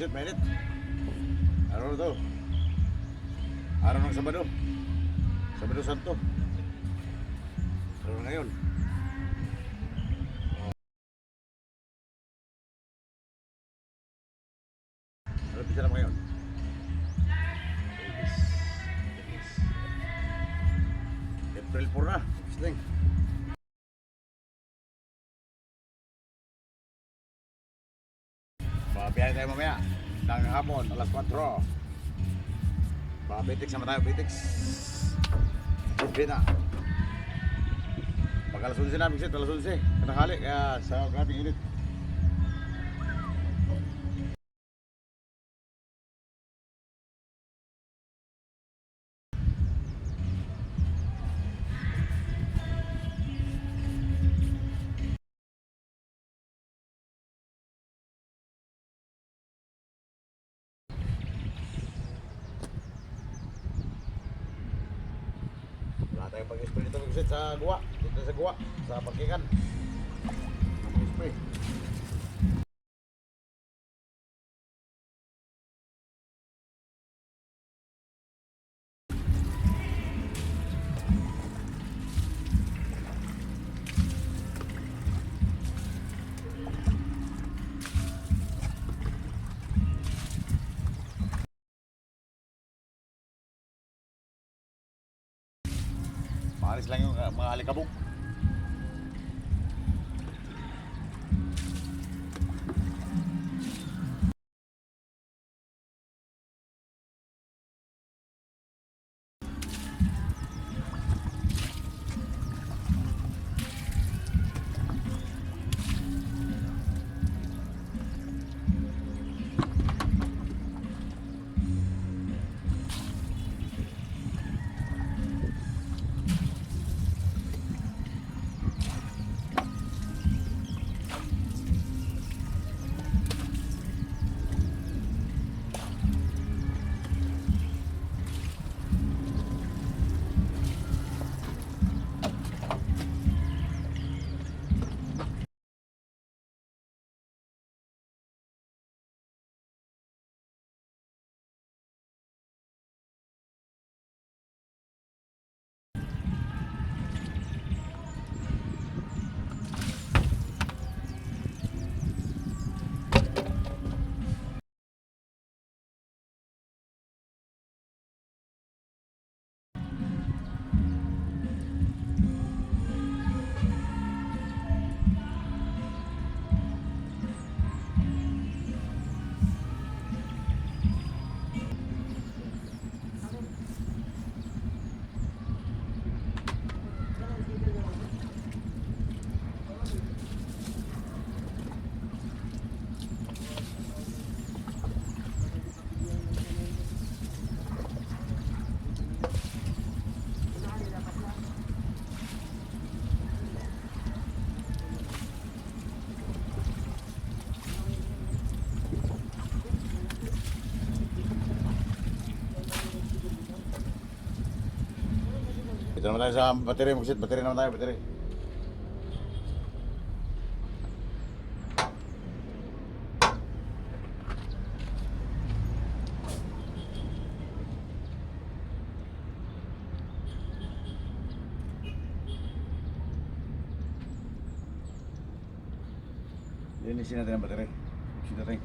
Buset, mainit. Araw na to. Araw ng Sabado. Sabado Santo. Araw na ngayon. Ano pisa naman ngayon? April 4 na. Pisling. Babiyahe tayo mamaya. Ng hapon, alas 4. Babitix naman tayo, bitix. Pina. Pag alas 11 na, bigsit, alas 11. Kanakali, kaya sa grabing init. Wala tayong pag-spray dito, bigsit, sa guwa. Dito sa guwa, sa parkingan. Pag-spray. Maalis lang yung mga alikabok. Ito naman tayo sa battery, magsit. Battery naman tayo, battery. Linisin natin ang battery. Magsit natin.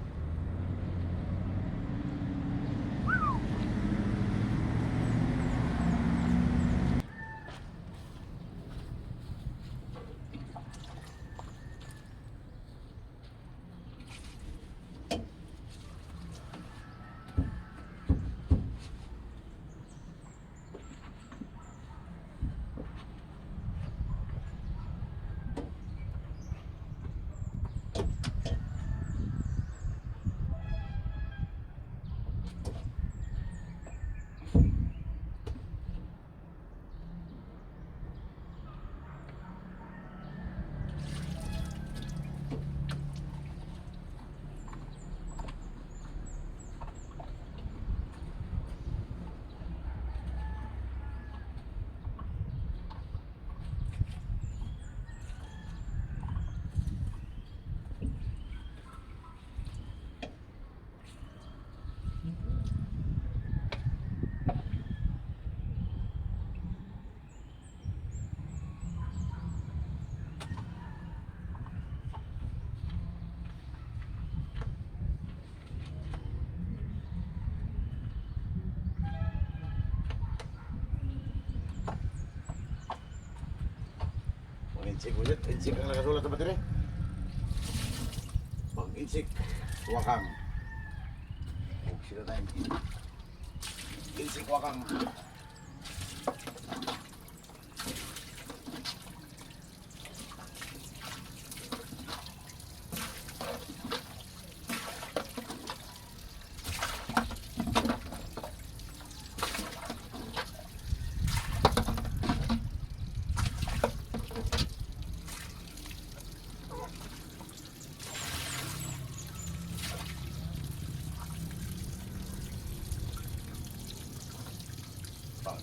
Insik ulit. Insik ang nakasulat sa battery. Pag insik, wakang. Sila tayo. Insik wakang.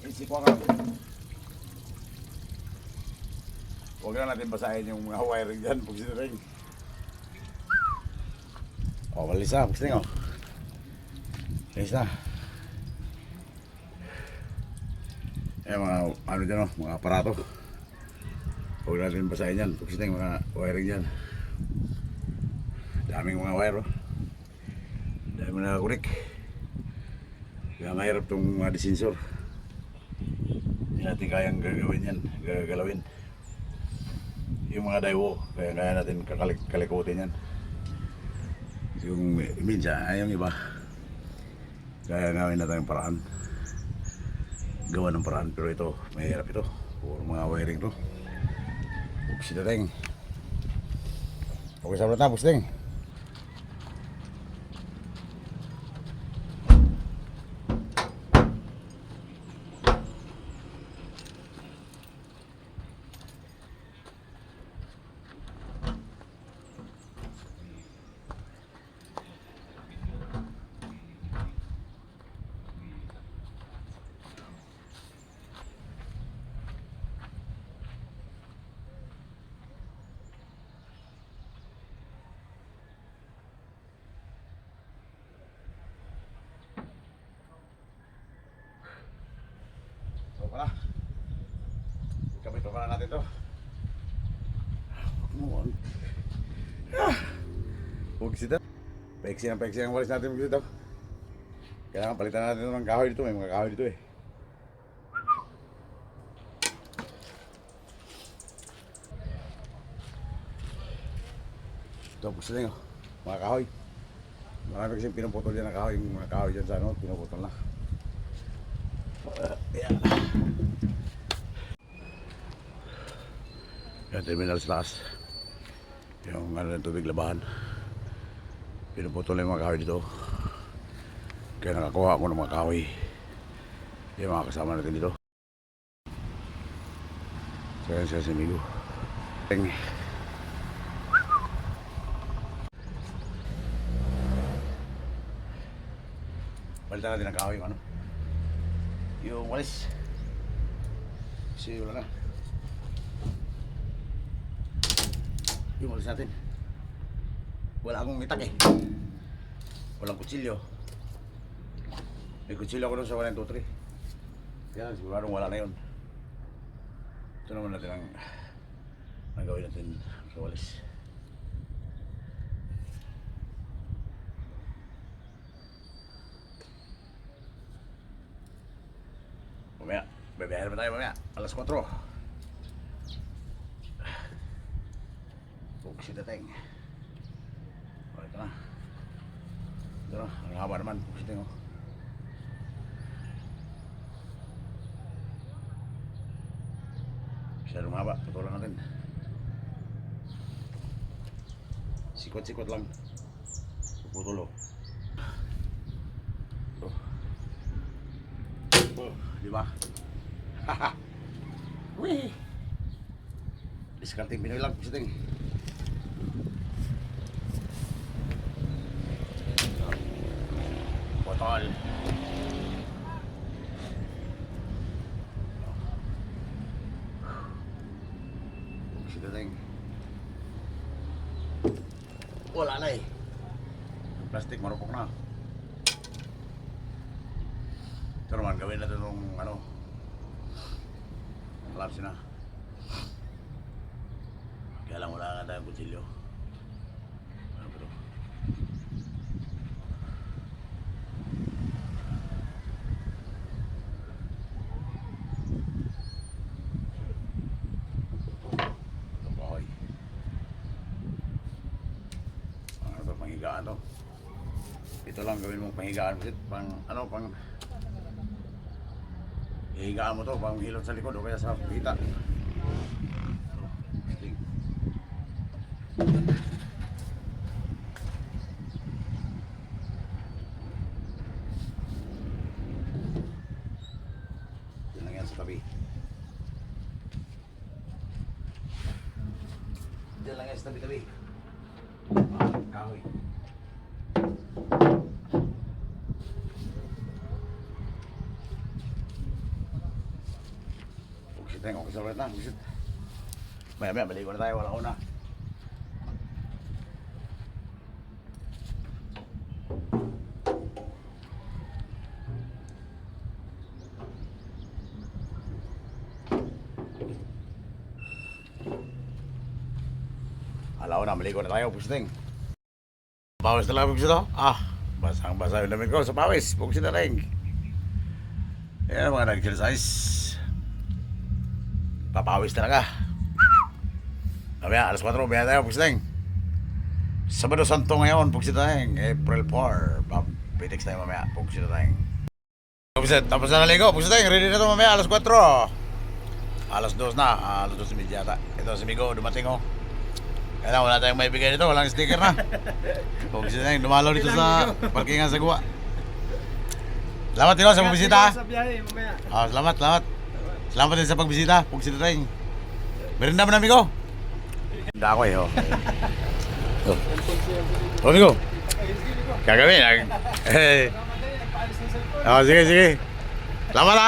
Insik wakang. Huwag na natin basahin yung mga wiring dyan. Pag sinaring. O, malis na. Pagsiting o. Malis na. Eh, mga ano dyan o. Mga aparato. Huwag na natin basahin yan. Pagsiting mga wiring dyan. Daming mga wire o. Daming nakakunik. Kaya mahirap itong mga disensor. Hindi natin kayang gagawin yan, gagalawin. Yung mga daiwo, kaya natin kalikutin yan. Yung minsan, yung iba, kaya gawin natin yung paraan. Gawa ng paraan, pero ito, mahirap ito. Puro mga wiring to. Buksin natin. Okay, sabat na, buksin. Pala. Ikabit pa natin to. Huwag sita. Peksi ang walis natin dito. Kailangan palitan natin ng kahoy dito. May mga kahoy dito eh. Ito, buksan nyo. Mga kahoy. Marami kasi pinuputol dyan ng kahoy. Yung mga kahoy dyan sa ano, pinuputol na. Yan. Yan, terminal sa taas. Yung ano ng tubig labahan. Pinuputol na yung mga kahoy dito. Kaya nakakuha ako ng mga kahoy. Yung mga kasama natin dito. So yan siya si Migo. Palitan natin ang kahoy yung ano. Yung walis. Kasi wala na. Yung walis natin. Wala akong itak eh. Walang kutsilyo. May kutsilyo ako doon sa 1, 2, 3. Kaya siguradong wala na yun. Ito naman natin ang gawin natin sa walis. Mamaya, bebehan pa tayo mamaya. Alas 4. Buksin natin. O, ito na. Ito na, ang haba naman. Buksin natin o. Masyadong haba, putulan natin. Sikot-sikot lang. Putulo. Di ba? Haha. Wih. Diskarting Pinoy lang pusiting. Botol. Pusiting. Wala na eh. Yung plastic marupok na. Ito naman, gawin natin nung ano, labs na. Kaya lang wala nga tayong kutsilyo. Ano ba ito? panghigaan to. Ito lang gawin mong panghigaan mo. Pang, ano, pang... Ihigaan mo to, pang hilot sa likod o kaya sa hita. Yan lang yan sa tabi. Diyan lang yan sa tabi-tabi. Kahoy. Buksit tayo, okay sa ulit na. Buksit. Maya-maya, baligo na tayo. Wala ko na. Alaw na, maligo na tayo, pusiting. Pawis na lang, pugsit to. Basang-basa yung damit ko sa pawis. Pugsit na rin. Yan ang mga nag-exercise. Papawis talaga. Mamaya, alas 4, biya tayo, pusiting. Sabado Santo ngayon, pugsit na rin. April 4. Pitex tayo mamaya, pugsit na rin. Pugsit, tapos na naligo, pugsit na rin. Ready na ito mamaya, alas 4. Alas 2 na, alas 2 yata. Ito si Migo, dumating oh. Kaya wala tayong maibigay dito, walang sticker na. Kung gusto nyo, dumalaw dito sa parkingan sa Guwa. Salamat din sa pagbisita. Salamat. Salamat din sa pagbisita. Pagbisita tayo. Merinda mo na, amigo. Merinda ako eh. Amigo. Kagawin. Sige. Salamat